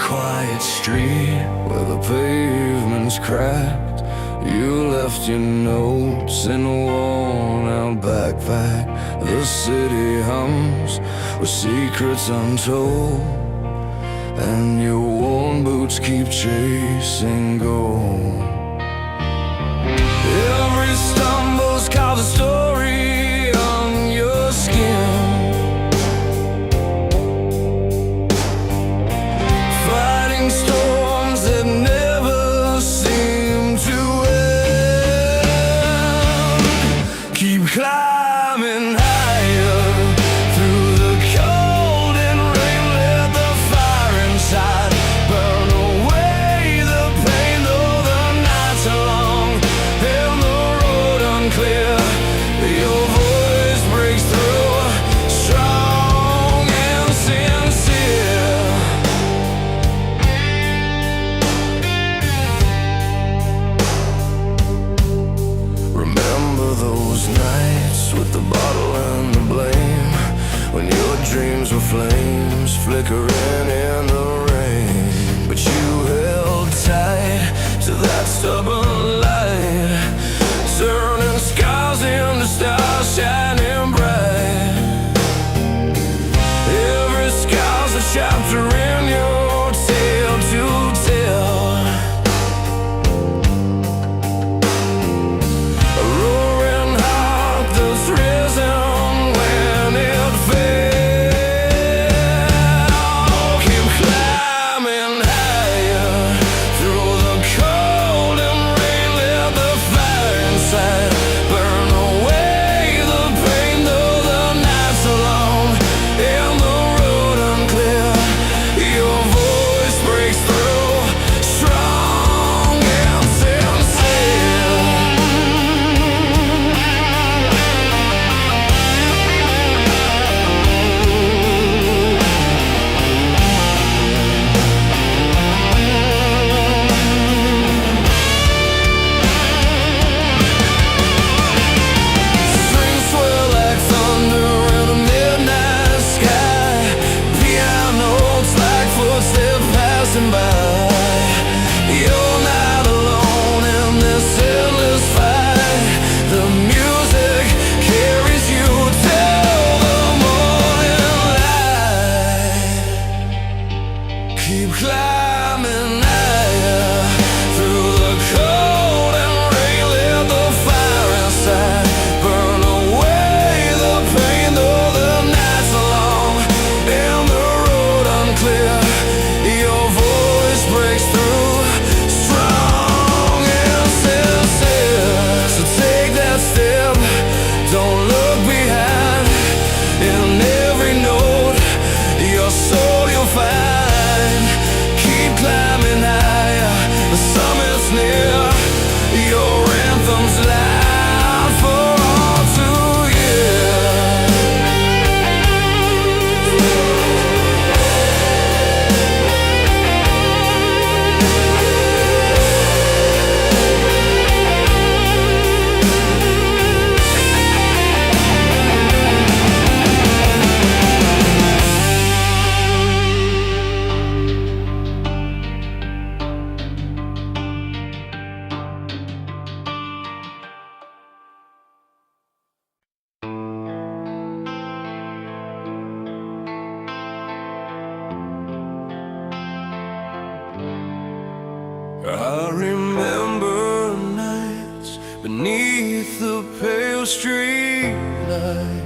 quiet street where the pavement's cracked, you left your notes in a worn-out backpack. The city hums with secrets untold, and your worn boots keep chasing gold. Every stumble's carved a story on your skin, fighting storms that never seem to end. Keep climbing higher through the cold and rain. Let the fire inside burn away the pain, though the nights are long and the road unclear. Your voice breaks through, strong and sincere. Remember those nights with the bottle and the blame, when your dreams were flames flickering in the rain. But you held tight to that stubborn light, turning scars into stars shining bright. Every scar's a chapter in your tale to tell, a roaring heart that's risen when it fell. Keep climbing higher through the cold and rain. Let the fire inside burn away the pain, though the nights are long and the road unclear. Your voice breaks through, strong and sincere. Strings swell like thunder in a midnight sky, pianos like footsteps passing by. You're not alone in this endless fight. The music carries you till the morning light. Keep climbing higher through the cold and rain. Let the fire inside burn away the pain, though the nights are long and the road unclear. Your voice breaks through, strong and sincere. So take that step, don't look behind. In every note, your soul you'll find. Keep climbing higher, the summit's near. Your anthem's loud for all to hear. I remember nights beneath the pale street light,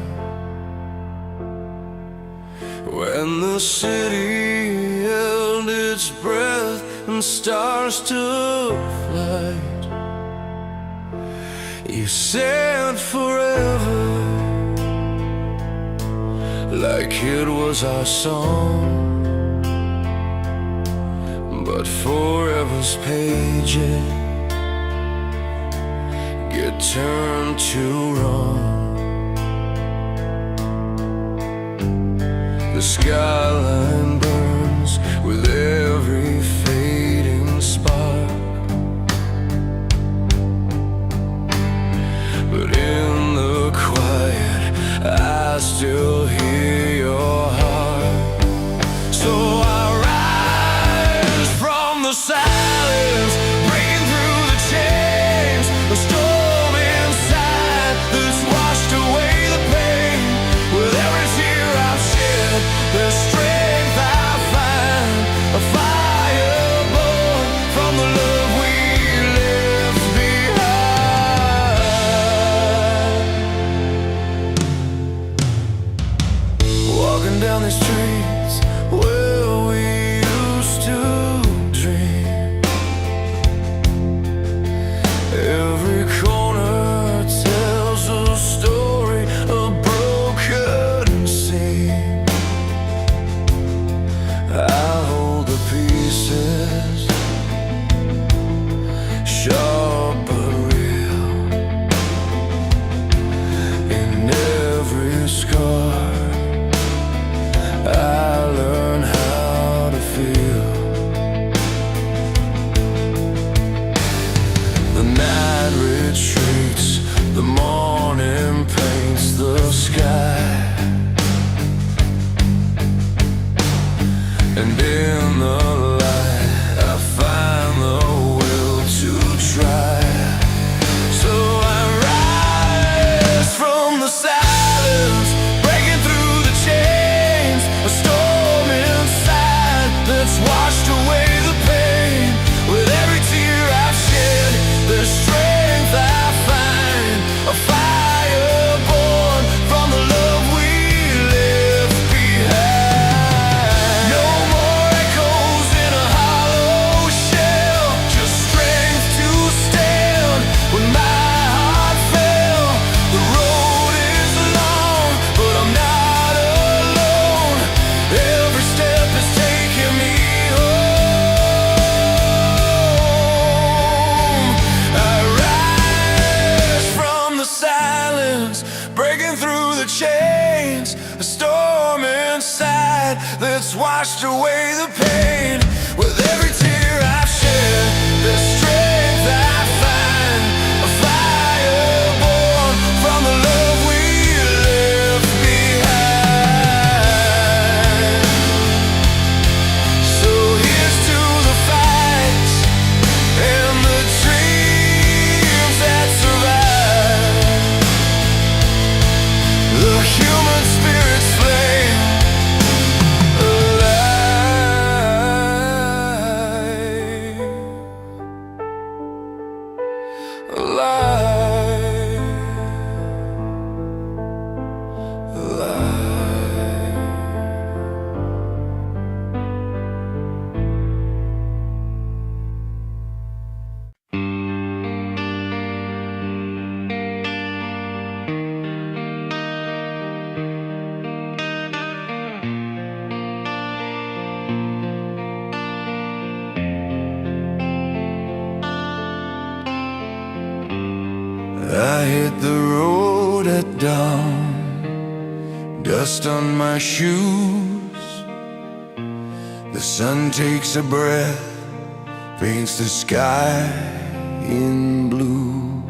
when the city held its breath and stars took flight. You said forever, like it was our song. But forever's pages get turned to wrong. The skyline burns with every fading spark, but in the quiet I still hear your heart. So I ride that's washed away the pain. With every tear I've shed, the strength I find, a fire born from the love we left behind. So here's to the fights and the dreams that survive, the human spirit's flame alive, alive. I hit the road at dawn, dust on my shoes. The sun takes a breath, paints the sky in blues.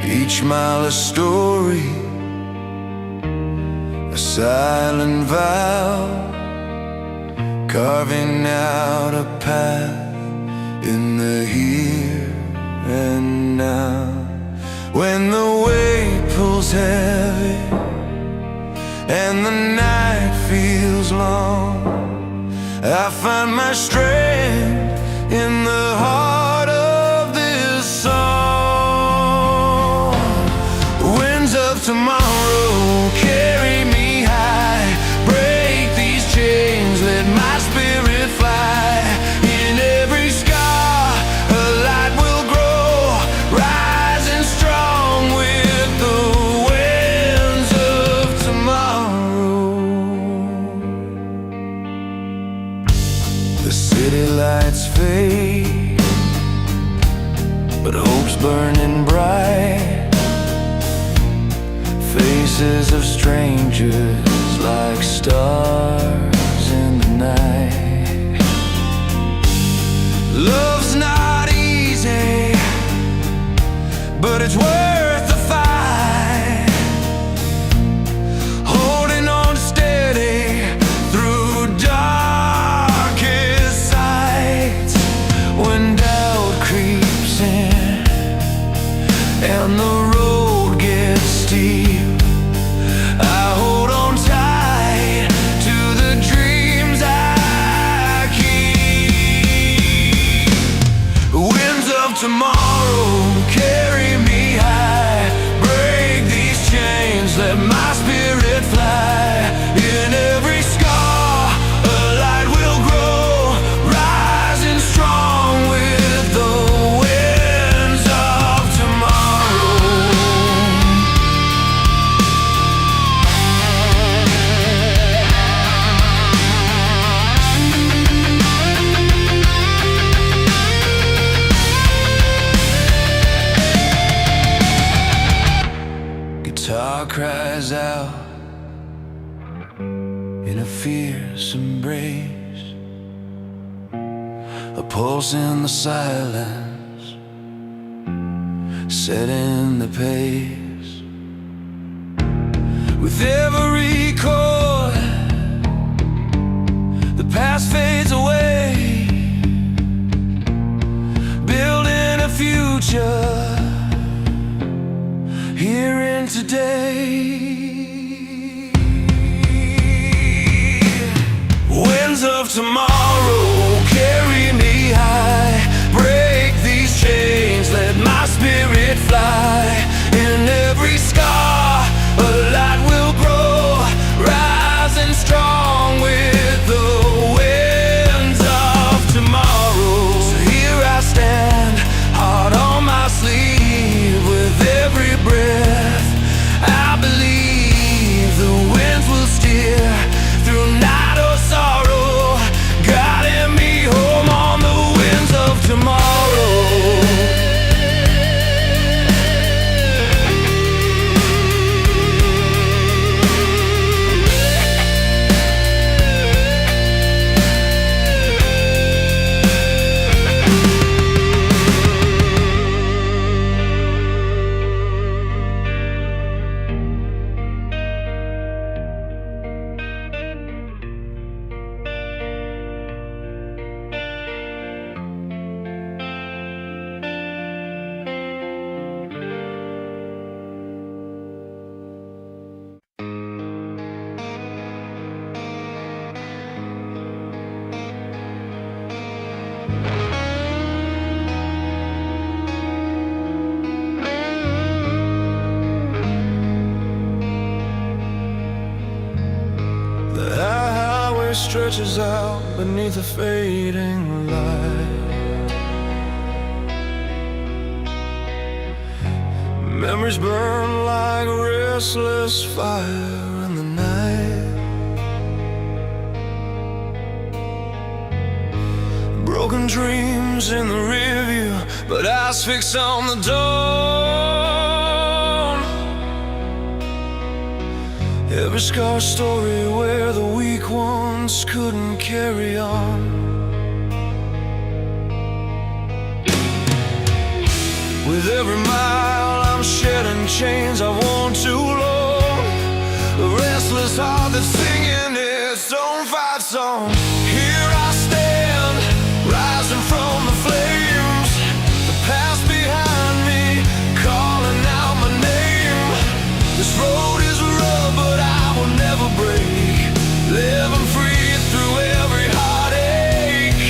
Each mile a story, a silent vow, carving out a path in the here and now. When the weight pulls heavy and the night feels long, I find my strength in the heart of this song. Winds of tomorrow carry me high, break these chains, let my spirit fly. In every scar a light will grow, rising strong with the winds of tomorrow. The city lights fade, but hope's burning bright. Faces of strangers like stars in the night. Love's not easy, but it's worth the fight. Holding on steady through darkest sights. When doubt creeps in and the road gets steep, I hold on tight to the dreams I keep. Winds of tomorrow carry me high, break these chains, let my spirit fly. In every scar a light will grow, rising strong with the winds of tomorrow. Guitar cries out in a fierce embrace, a pulse in the silence, setting the pace. With every chord, the past fades away, building a future here in today. Winds of tomorrow carry me high, break these chains, let my spirit fly. In every scar a light will grow, rising strong with the winds of tomorrow. So here I stand, heart on my sleeve, with every breath I believe the winds will steer through night or sorrow, guiding me home on the winds of tomorrow. story stretches out beneath a fading light. Memories burn like a restless fire in the night. Broken dreams in the rearview, but eyes fixed on the dawn. Every scar story where the weak ones couldn't carry on. With every mile I'm shedding chains I've worn too long. The restless heart that's singing its own fight song. Here I stand, rising from the flames, the past behind me, calling out my name. This road is rough, but I will never break, living free through every heartache.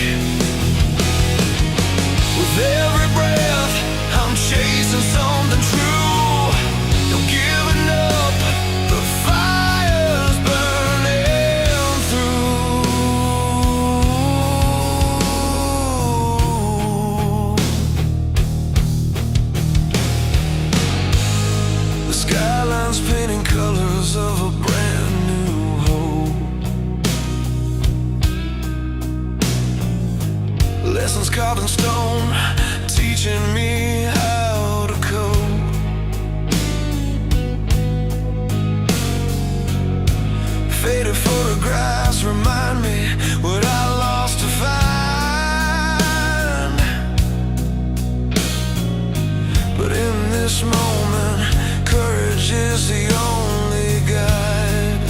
With every breath I'm chasing something true, no giving up, the fire's burning through. The skyline's painting colors of a brand new hope. Lessons carved in stone, teaching me how to cope. Faded photographs remind me what I lost to find. But in this moment, courage is the only guide.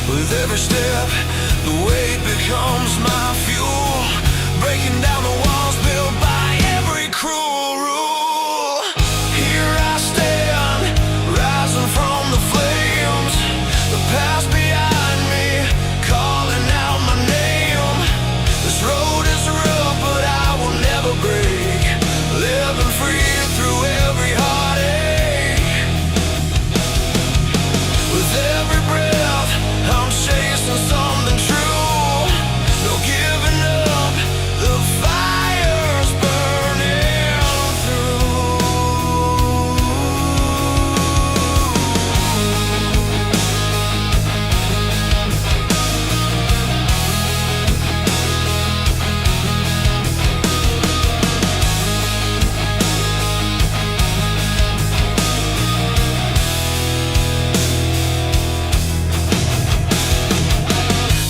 With every step, the weight becomes my fuel, breaking down the walls built by every cruel rule. Here I stand, rising from the flames, the past behind me, calling out my name. This road is rough, but I will never break, living free through every heartache. With every breath I'm chasing something true, no giving up, the fire's burning through.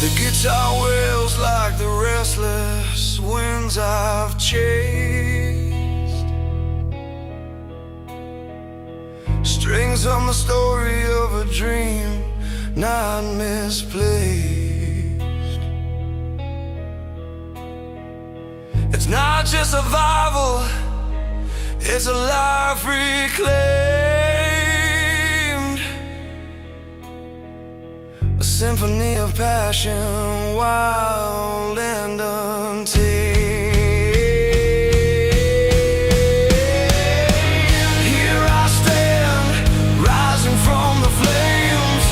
The guitar wails like the restless winds I've chased. Strings on the story of a dream not misplaced. It's not just survival, it's a life reclaimed. A symphony of passion, wild and untamed. Here I stand, rising from the flames,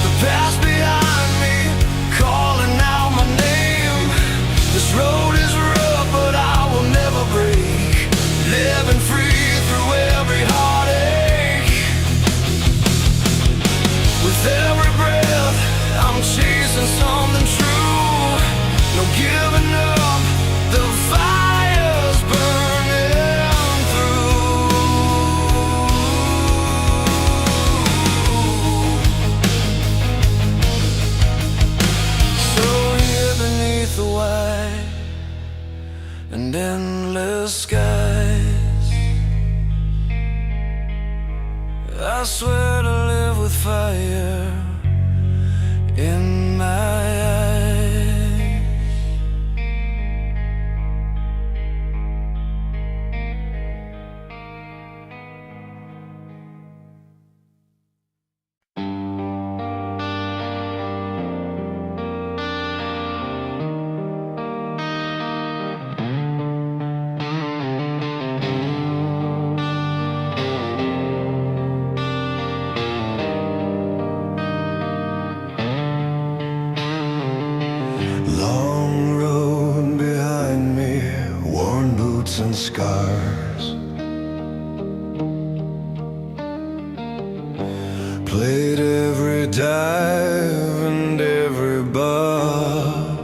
the past behind me, calling out my name. This road is rough, but I will never break, living free through every heartache. With every breath I'm chasing something true, no giving up, the fire's burning through. So here beneath the wide and endless skies, I swear to live with fire in my eyes. worn boots and scars. Played every dive and every bar.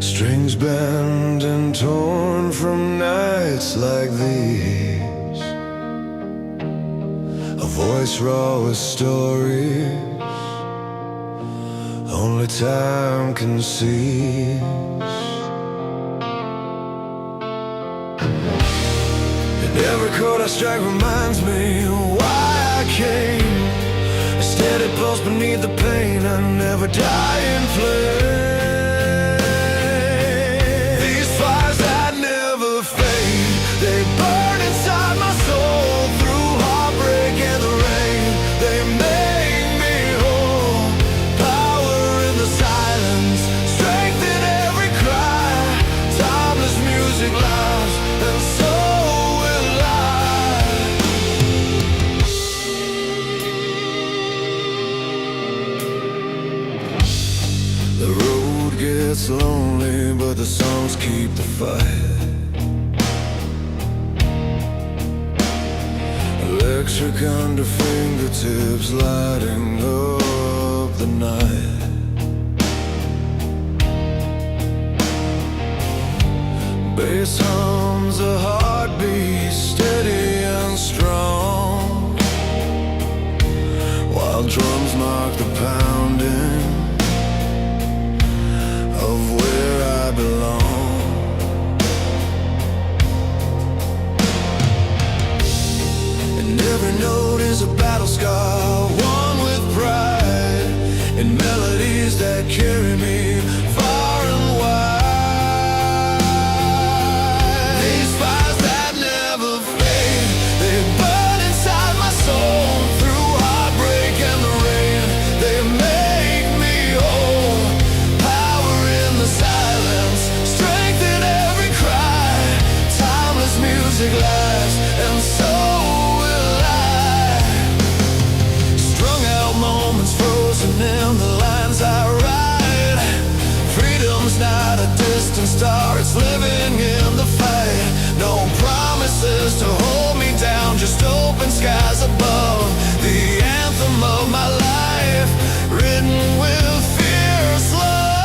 Strings bent and torn from nights like these. A voice raw with stories only time can seize. And every chord I strike reminds me why I came. A steady pulse beneath the pain, I never die in flame. These fires that never fade, they burn inside my soul. Through heartbreak and the rain, they make me whole. Power in the silence, strength in every cry. Timeless music lives, and so will I. The road gets lonely, but the songs keep the fight. Electric under fingertips, lighting up the night. Bass hums a heartbeat, steady and strong, while drums mark the pounding of where I belong. And every note is a battle scar, one with pride, and melodies that carry me far and wide. These fires that never fade, they burn inside my soul. Through heartbreak and the rain, they make me whole. Power in the silence, strength in every cry. Timeless music lives, and so will I. Strung out moments frozen in the lines I write. Freedom's not a distant star, it's living in the fight. No promises to hold me down, just open skies above. The anthem of my life, written with fierce love.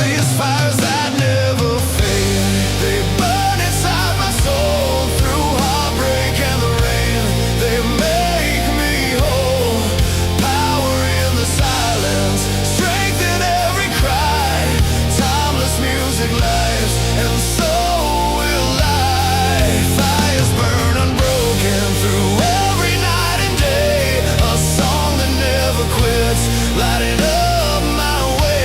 These fires that never fade, they burn inside my soul. Through heartbreak and the rain, they make me whole. Power in the silence, strength in every cry. Timeless music lives, and so will I. Fires burn unbroken through every night and day. A song that never quits, lighting up my way.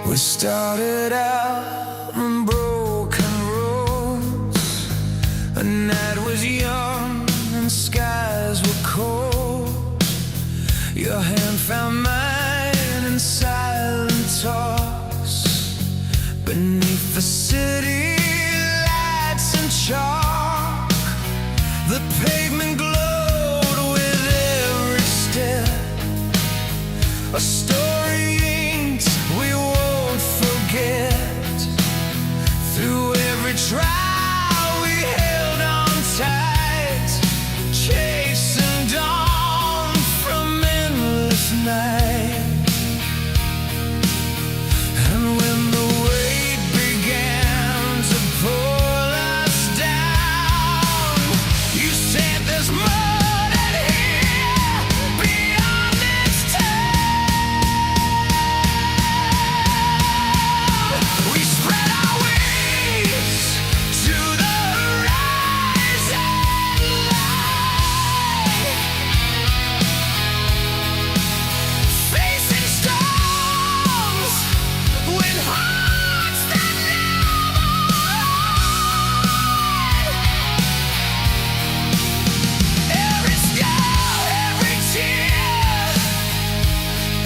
We started out on broken roads. A night was young and skies were cold. Your hand found mine in silent talks beneath the city lights and chalk. The pavement glowed with every step, a story inked we won't forget. Through every trial we held on tight, chasing dawn from endless night. And when the weight began to pull us down, you said that is murdered here beyond this town. We spread our wings to the horizon line, facing storms with hearts that never ride. Every scar, every tear,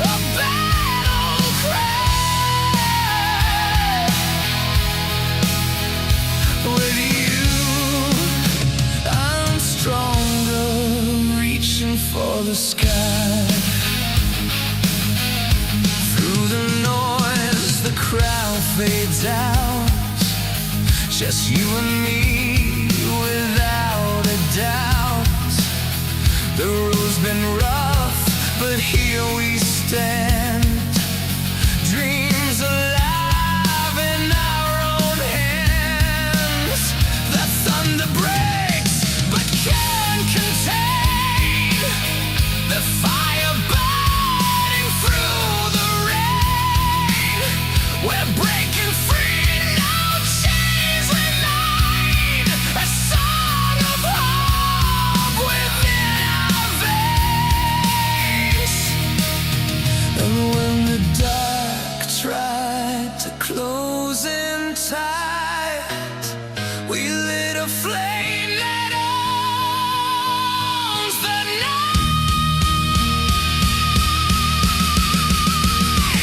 a battle cry. With you, I'm stronger, reaching for the sky. Through the noise, the crowd fades out. Just you and me, without a doubt. The road's been rough, but here we stand. Dreams alive in our own hands. The thunder breaks, but can't contain the fire burning through the rain. We're breaking free, no chains remain. A song of hope within our veins. And when the dark tried to close in tight, we lit a flame that owns the night.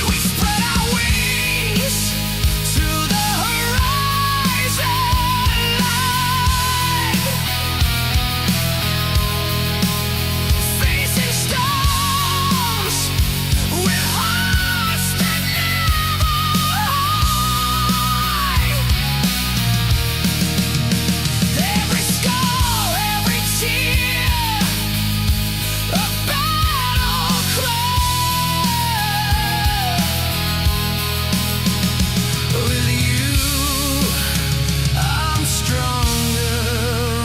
We spread our wings to the horizon line, facing storms with hearts that never hide. Every scar, every tear, a battle cry. With you, I'm stronger,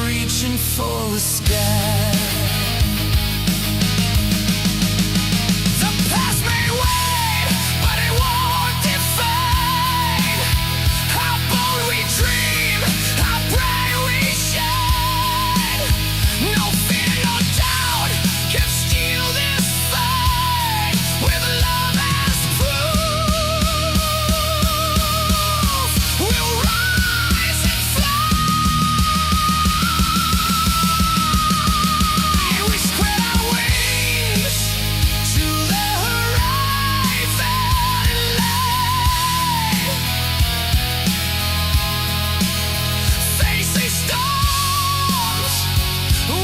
reaching for the sky. The past may wait, but it won't define how bold we dream, how bright we shine. No fear, no doubt can steal this fight. With love as proof, we'll rise and fly. We spread our wings to the horizon line, facing storms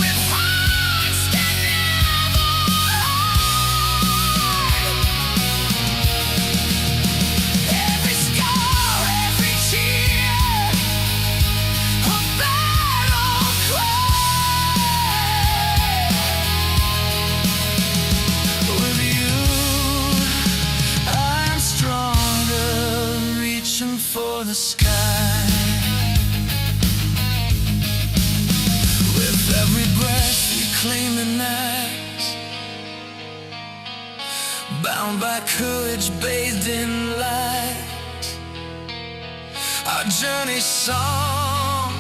with hearts that never hide. Every scar, every tear, a battle cry. With you, I'm stronger, reaching for the sky. With every breath, we claim the night, bound by courage, bathed in light. Our journey song,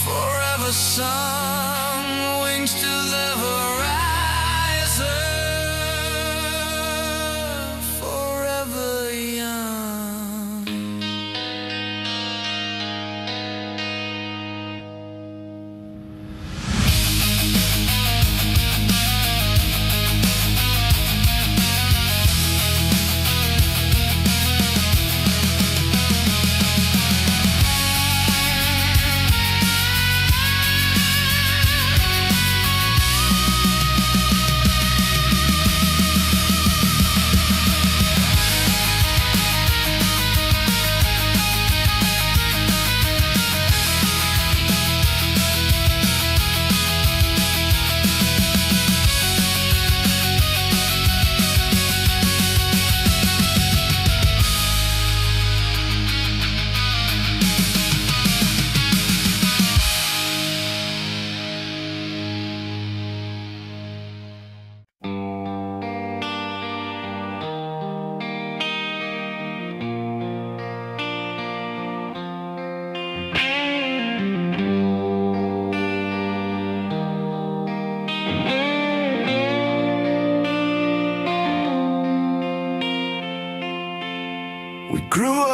forever sung, wings to the horizon, forever young.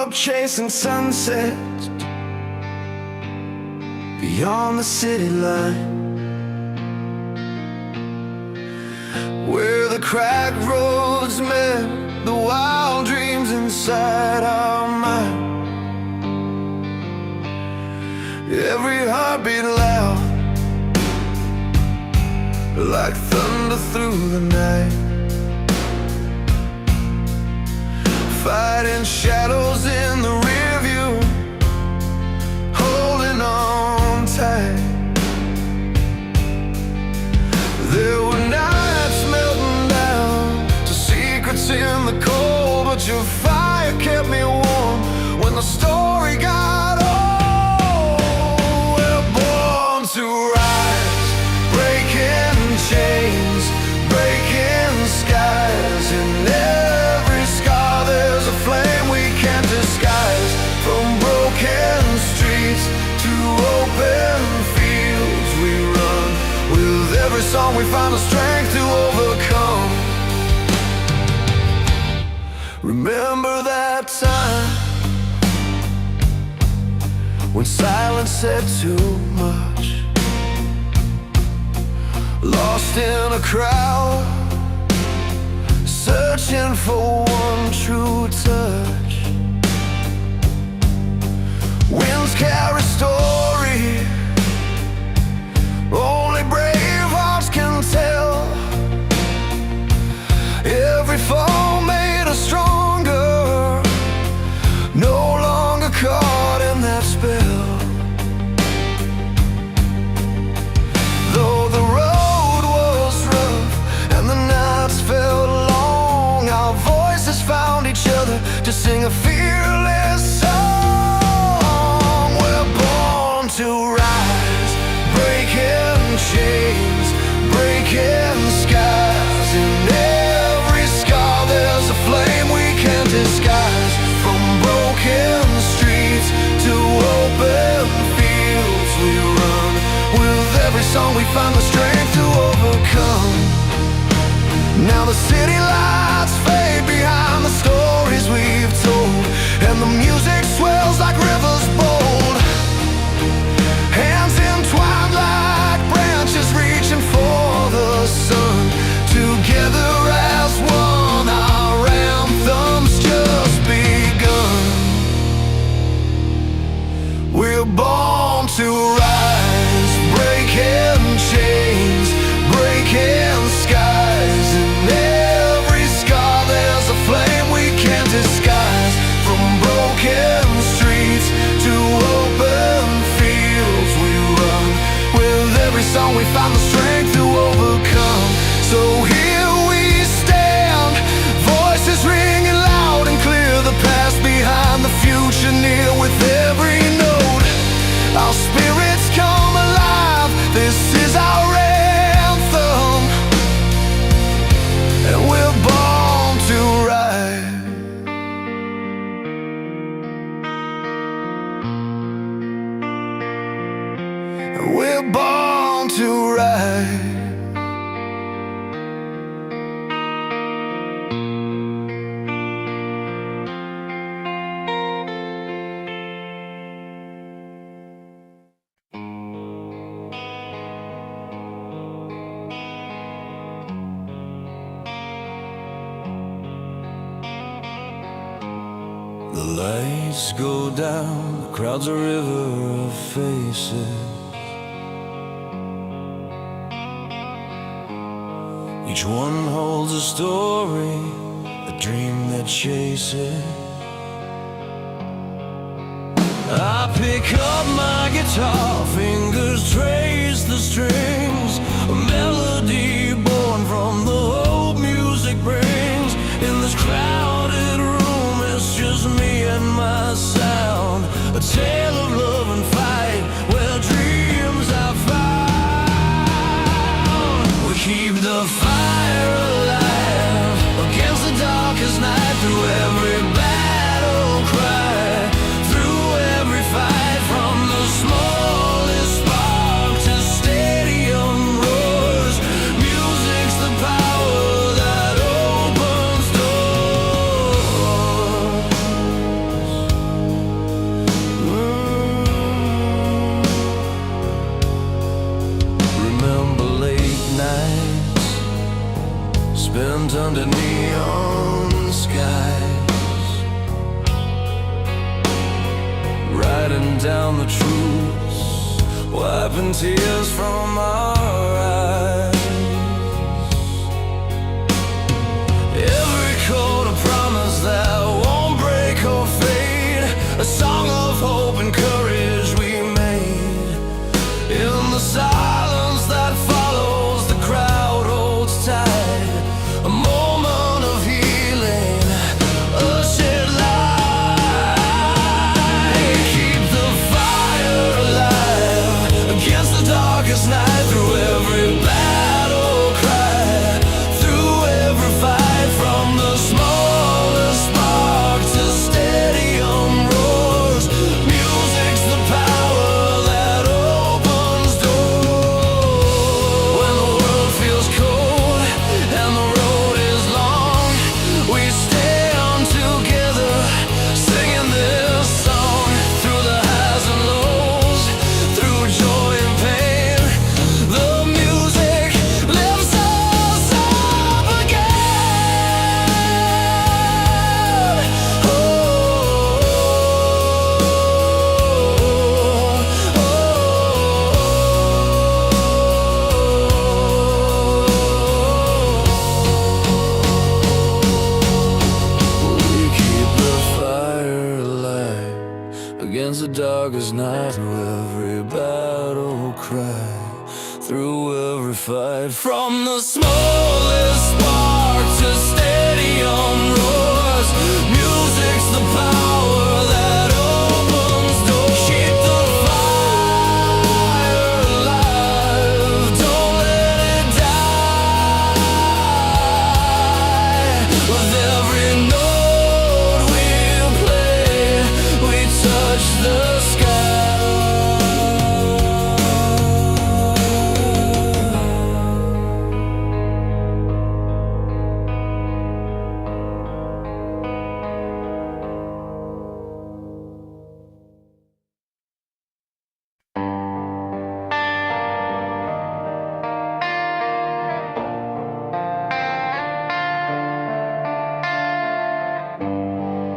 up chasing sunsets beyond the city line, where the cracked roads met the wild dreams inside our mind. Every heartbeat loud, like thunder through the night, fighting shadows in the rear view, holding on tight. There were nights melting down to secrets in the cold, but your fire kept me warm when the story got old. We're born to rise, breaking chains, breaking skies. In every scar there's a flame we can't disguise. From broken streets to open fields we run. With every song we find the strength to overcome. Remember that time when silence said too much, lost in a crowd, searching for one true touch. Winds carry story only brave hearts can tell. Every fall made us stronger, no longer caught in that spell. Though the road was rough and the nights felt long, our voices found each other to sing a fearless song. We're born to rise, breaking chains, breaking skies. In every scar there's a flame we can't disguise. From broken streets to open fields we run. With every song we find the strength to overcome. Now the city lights fade behind the stories we've told, and the music swells like rivers bold. Hands entwined like branches reaching for the sun. Together as one, our anthem's just begun. We're born to rise, breaking chains, breaking skies. In every scar there's a flame we can't disguise. From broken streets to open fields we run. With every song we find the strength to overcome. So here we stand, voices ringing loud and clear. The past behind, the future near. With every note our spirits come alive. This is our anthem, and we're born to ride. We're born to ride. The lights go down, the crowd's a river of faces. Each one holds a story, a dream that chases. I pick up my guitar, fingers trace the strings. A melody born from the hope music brings. In this crowded room, it's just me and my sound. A tale of love and fight, where dreams are found. We keep the fire alive against the darkest night. Through every battle cry, through every fight. From the smallest spark to stadium roars, bent under neon skies, writing down the truths, wiping tears from our eyes. Every chord a promise that won't break or fade, a song of hope and courage we made. In the silence that follows, the crowd holds tight, a moment of healing, a shed light. Keep the fire alive against the darkest night, through every battle cry, through every fight, from the smallest spark to stadium roars. Music's the power that opens doors. When the world feels cold and the road is long, we stay on together, singing this song. Through the highs and lows, through joy and pain, the music lifts us up again. Oh, we keep the fire alive against the darkest night, through every battle cry, through every fight, from the smallest spark to stadium roars. Music's the power that opens doors. Keep the fire alive, don't let it die. With every note we play, we touch the sky.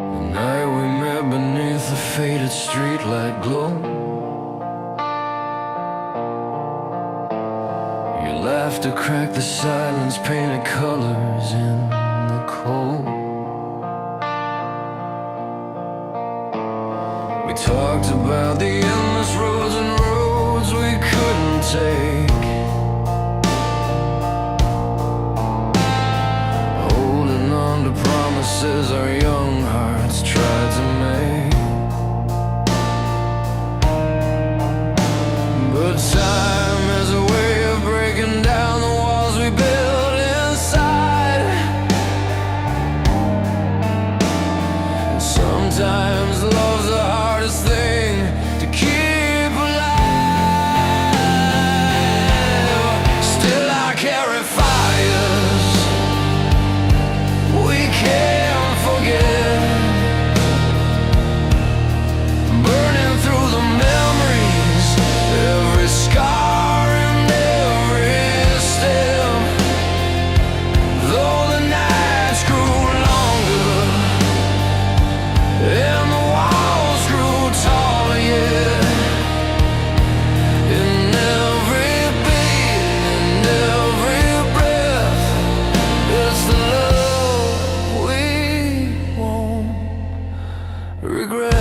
The night we met beneath the faded streetlight glow, your laughter cracked the silence, painted colors in the cold. We talked about the endless roads and roads we couldn't take, holding on to promises our young hearts tried to make. But time has a way of breaking down the walls we built inside. And sometimes love's the hardest thing to keep alive. Still I carry fires we can't forget, burning through the memories, every scar and every step. Though the nights grew longer and the walls grew taller, yeah, in every beat and every breath, it's the love we won't regret.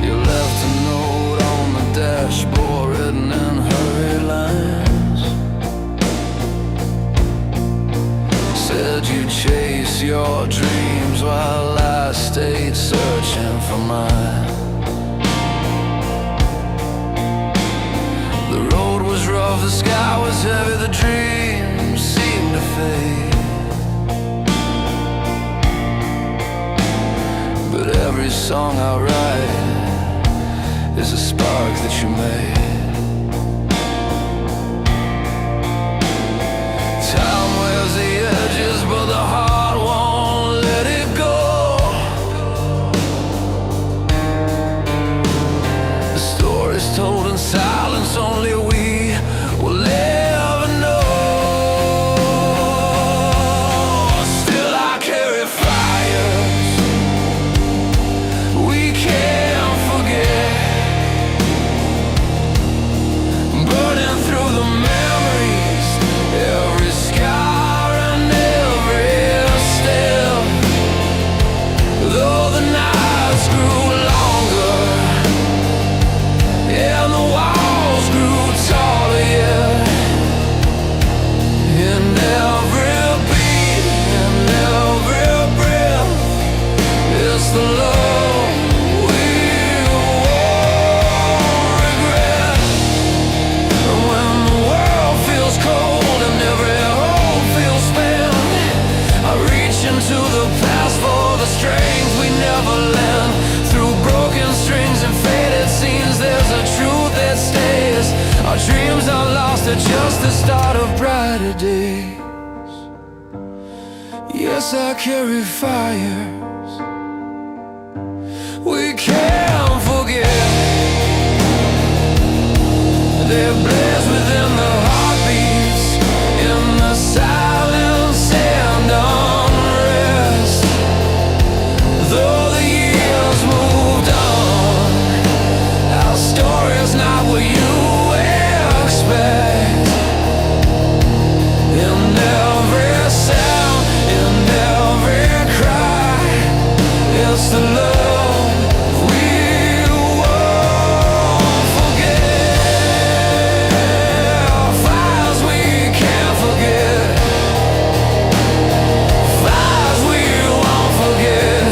You left a note on the dashboard, written in hurried lines. Said you'd chase your dreams while I stayed searching for mine. The road was rough, the sky was heavy, the dreams seemed to fade. But every song I write is a spark that you made. Time wears the edges, but the heart won't let it go. the start of brighter days. Yes, I carry fires we can't forget. They blaze within the heartbeats, in the silence and unrest. Though the years moved on, our story's not what you expect. In every sound, in every cry, it's the love we won't forget. Fires we can't forget, fires we won't forget,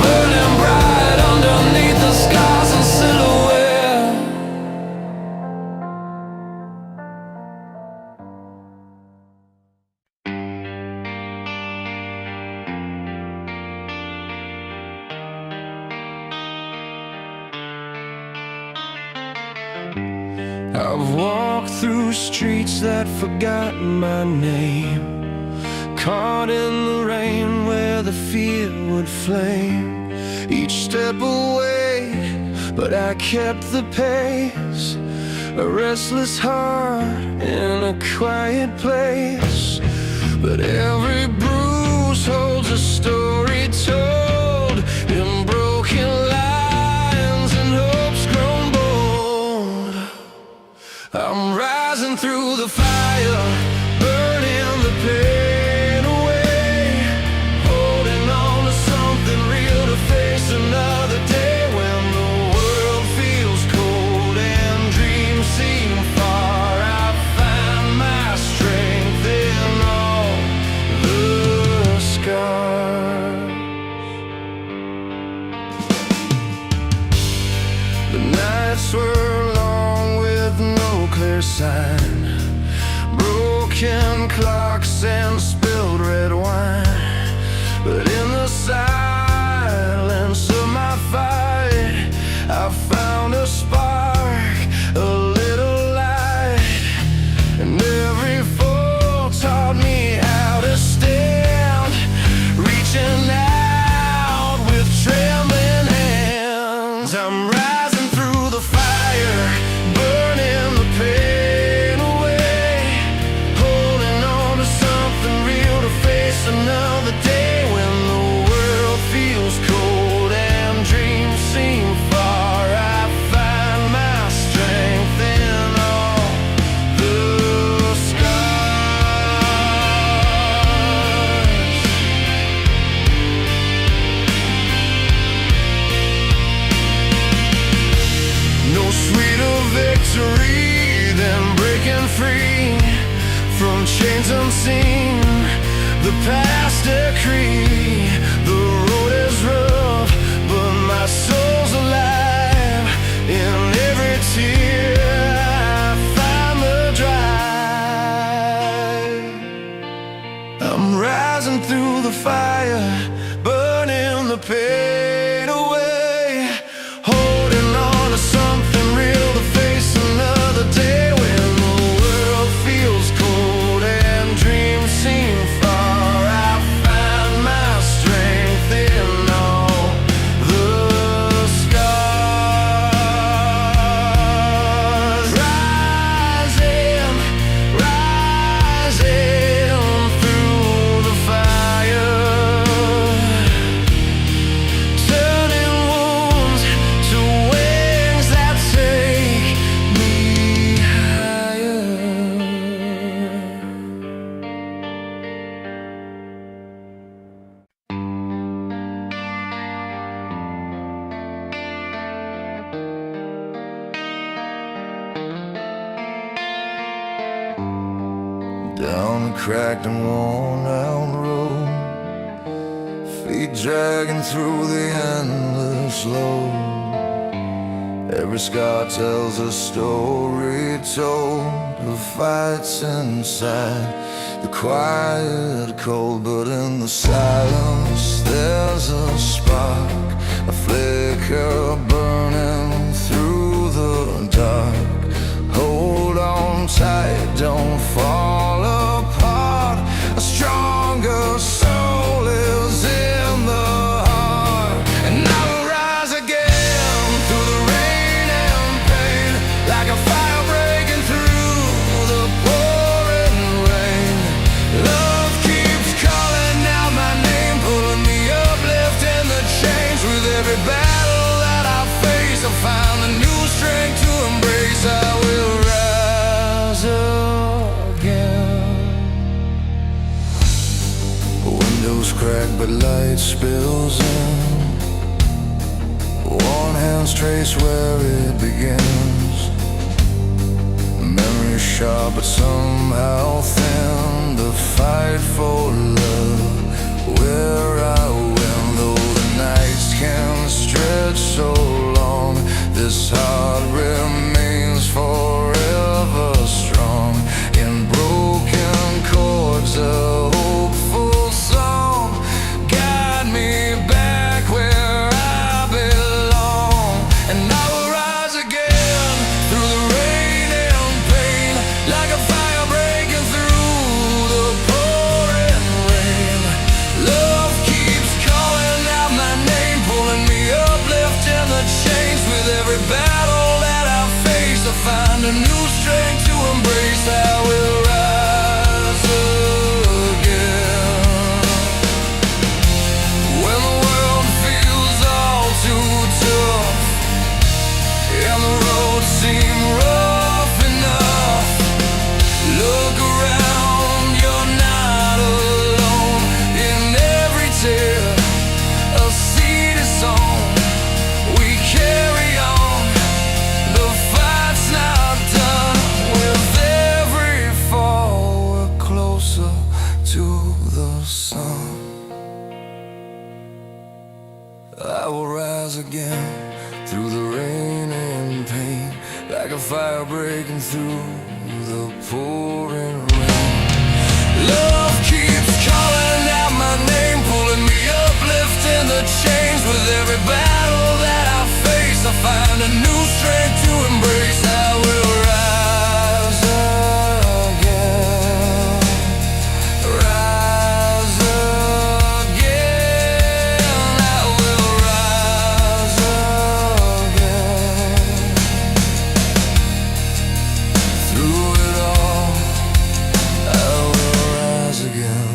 burning bright underneath the scars and silhouette. I've walked through streets that forgot my name, caught in the rain where the fear would flame. Each step away, but I kept the pace, a restless heart in a quiet place. But every bruise holds a story told in broken lines and hopes grown bold. I'm rising through the fire, burning the pain away, holding on to something real to face another day when the world feels cold and dreams seem far. I find my strength in all the scars. The nights were long with no clear sign, broken clocks and spilled red wine. But in the silence of my fight, I found a spark, a little light. And every fall taught me how to stand, reaching out with trembling hands. I'm rising through the fire, burning the pain away, holding on to something real to face another day when the world feels cold and dreams seem far. I find my strength in all the scars. No sweeter victory than breaking free from chains unseen, the past decree. The road is rough, but my soul's alive. In every tear I find the drive. I'm rising through the fire, burning the pain away, holding on to something real to face another day when the world feels cold and dreams seem far. I find my strength in all the scars. Rising, rising through the fire, turning wounds to wings that take me higher. Down the cracked and worn out road, feet dragging through the endless load. Every scar tells a story told of fights inside the quiet cold, but in the silence there's a spark, a flicker burning through the dark. Hold on tight, but light spills in. One hand's trace where it begins. Memory sharp but somehow thin. The fight for love, where I win. Though the nights can stretch so long, this heart remains forever strong. In broken chords, a hopeful song, guide me back where I belong. And I will rise again through the rain and pain, like a fire breaking through the pouring rain. Love keeps calling out my name, pulling me up, lifting the chains. With every battle that I face, I find a new strength to embrace. I will rise again. When the world feels all too tough and the road seems rough enough, look around, you're not alone. In every tear, a seed is sown. We carry on, the fight's not done. With every fall, we're closer to the sun. I will rise again through the rain and pain, like a fire breaking through the pouring rain. Love keeps calling out my name, pulling me up, lifting the chains. With every battle that I face, I find a new strength to embrace. I will rise again, rise again. I will rise again. Through it all, I will rise again.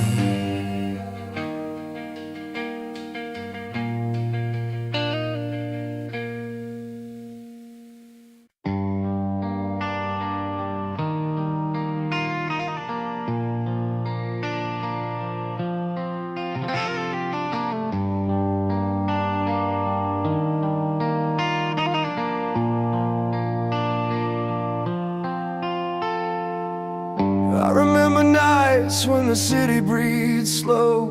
I remember nights when the city breathed slow.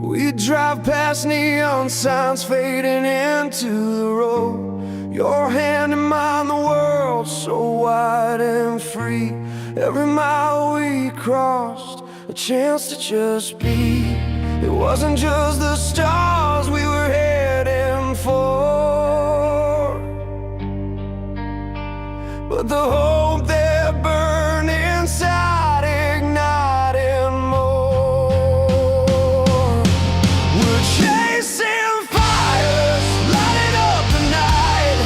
We'd drive past neon signs fading into the road. Your hand in mine, the world so wide and free. Every mile we crossed, a chance to just be. It wasn't just the stars we were heading for, but the hope that burned inside, igniting more. We're chasing fires, lighting up the night,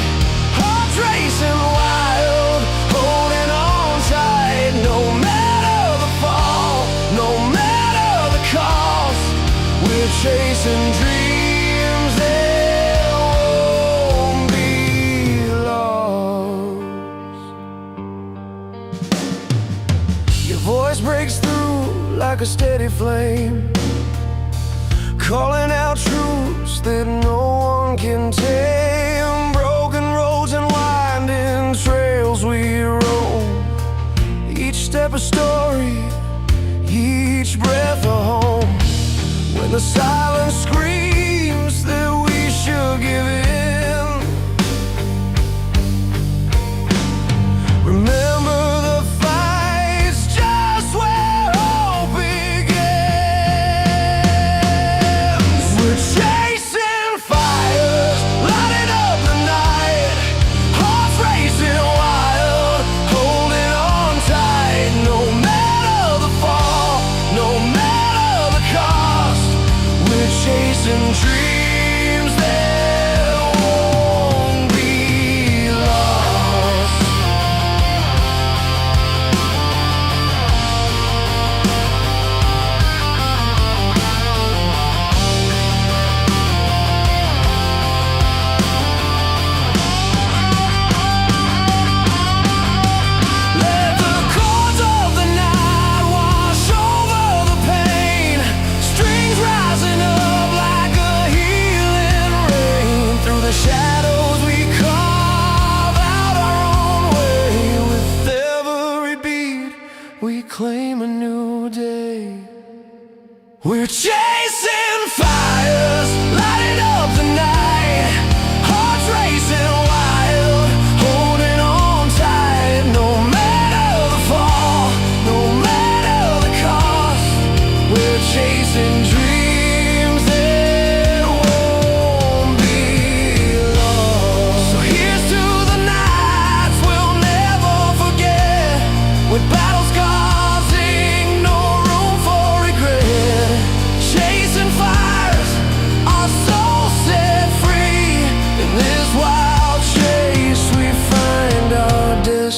hearts racing wild, holding on tight. No matter the fall, no matter the cost, we're chasing dreams that won't be lost. Your voice breaks through like a steady flame, calling out truths that no one can tame. Broken roads and winding trails we roam, each step a story, each breath a home. When the silence screams that we should give in, remember the fight's just where hope begins. We're chasing fires, lighting up the night, hearts racing wild, holding on tight. No matter the fall, no matter the cost, we're chasing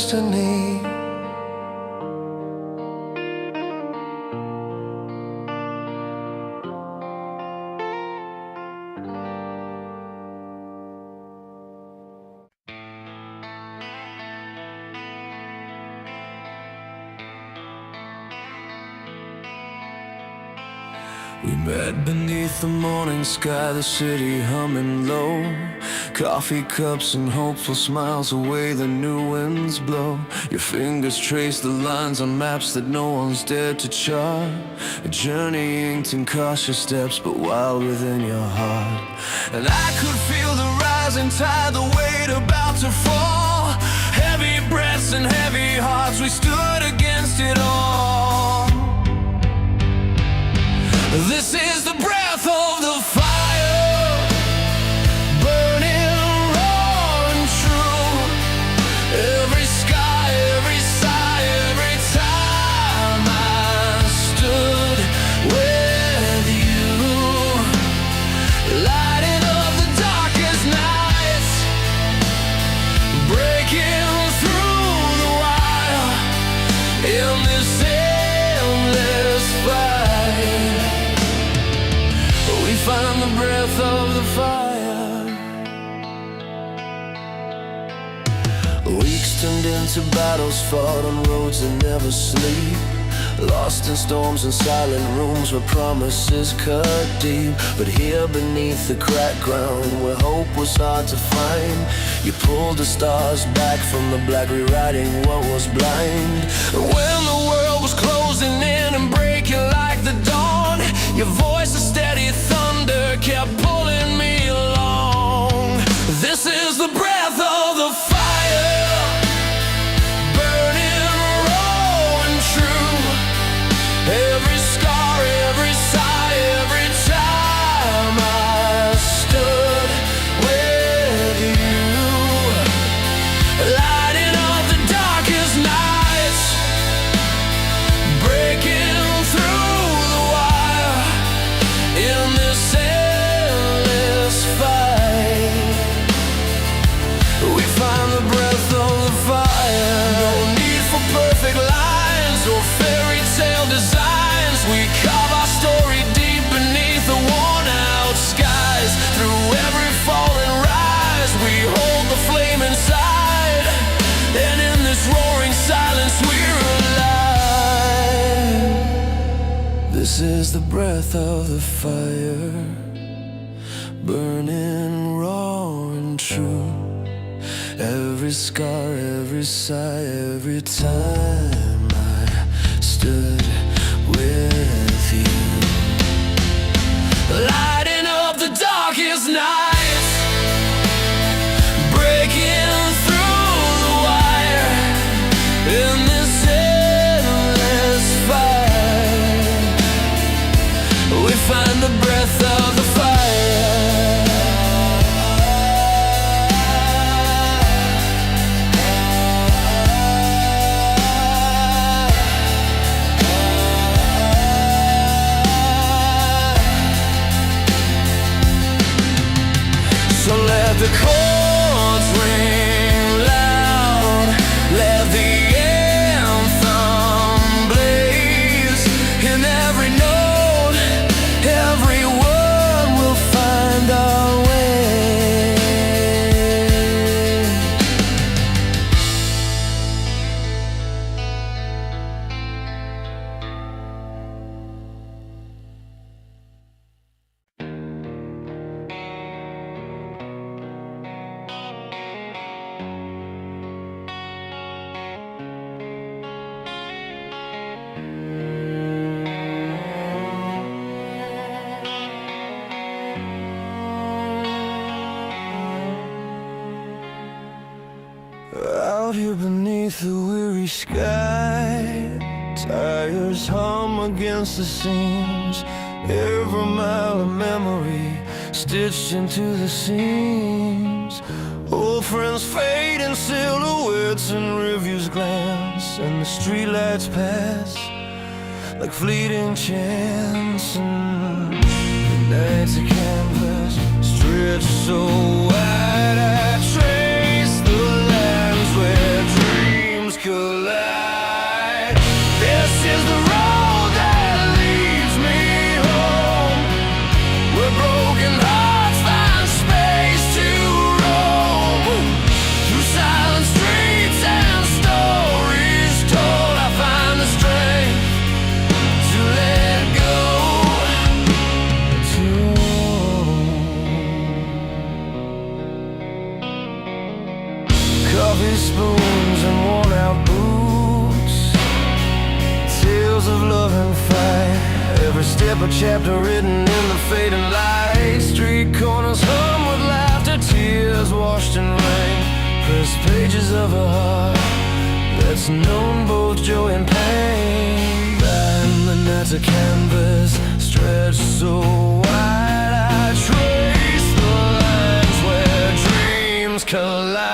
destiny. We met beneath the morning sky, the city humming low. Coffee cups and hopeful smiles, the way the new winds blow. Your fingers trace the lines on maps that no one's dared to chart. A journey inked in cautious steps, but wild within your heart. And I could feel the rising tide, the weight about to fall. Heavy breaths and heavy hearts, we stood against it all. This is the breath of the fire, burning raw and true. Every sky, every sigh, every time I stood with you, lighting up the darkest nights, breaking through the wire in this endless fight. We find the breath of the fire. Weeks turned into battles fought on roads that never sleep. Lost in storms and silent rooms where promises cut deep. But here beneath the cracked ground, where hope was hard to find, you pulled the stars back from the black, rewriting what was blind. When the world was closing in and breaking like the dawn, your voice a steady thunder kept pulling me along. This is the breath of the fire, burning raw and true. Every scar, every sigh, every time I stood with you, lighting up the darkest nights, breaking through the wire in this endless fight. We find the breath of the fire. No need for perfect lines or fairy tale designs. We carve our story deep beneath the worn-out skies. Through every fall and rise, we hold the flame inside, and in this roaring silence we're alive. This is the breath of the fire, burning raw and true. Every scar, every sigh, every time I stood with you, lighting up the darkest nights, breaking through the wire in this endless fight. We find the breath of the fire. So let the chords ring loud, let the anthem blaze. In every note, every word will find our way. Out here beneath the weary sky, tires hum against the seams. Every mile of memory stitched into the seams. Old friends fade in silhouettes and reviews glance, and the streetlights pass like fleeting chance. And the night's a canvas stretched so wide, I trace the lands where dreams coffee spoons and worn out boots, tales of love and fight, every step a chapter written in the fading light. Street corners hum with laughter, tears washed in rain, pressed pages of a heart that's known both joy and pain. And the night's a canvas stretched so wide, I trace the lines where dreams collide.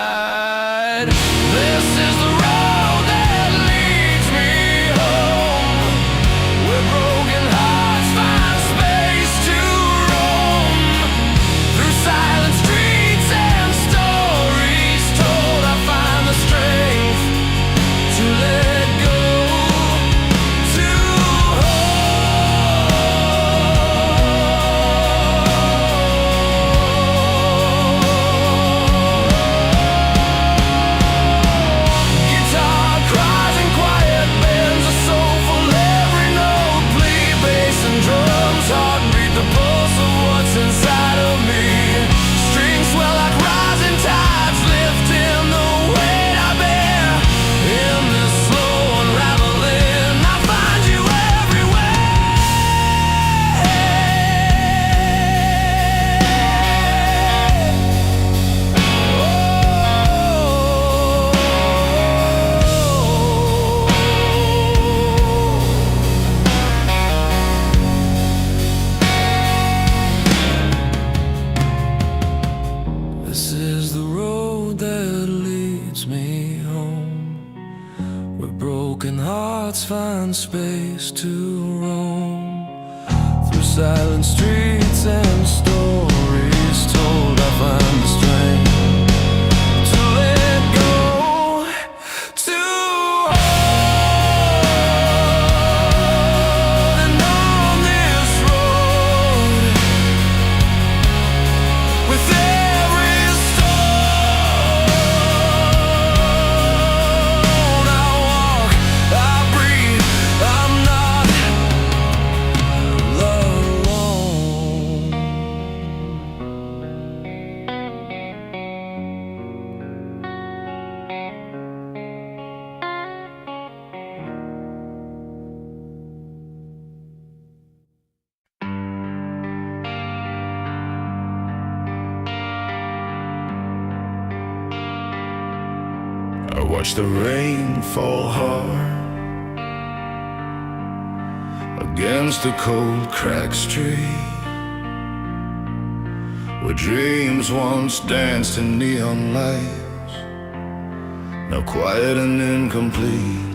This is the road that leads me home, where broken hearts find space to roam. Through silent streets and stories told, I find the strength to let go, to guitar cries and quiet bends, a soulful every note, plea, bass and drums, heartbeat, the pulse of what's inside of me. Strings swell like rising tides, lifting the weight I bear. In this slow unraveling, I find you everywhere. This is the road that leads me home, where broken hearts find space to roam. Through silent streets and stories told, I find the strength to let go, to hold. And on this road, with every stone I walk, I breathe, I'm not alone. I watch the rain fall hard against the cold cracked street, where dreams once danced in neon lights, now quiet and incomplete.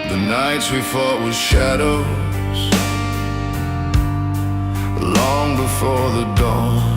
The nights we fought with shadows long before the dawn.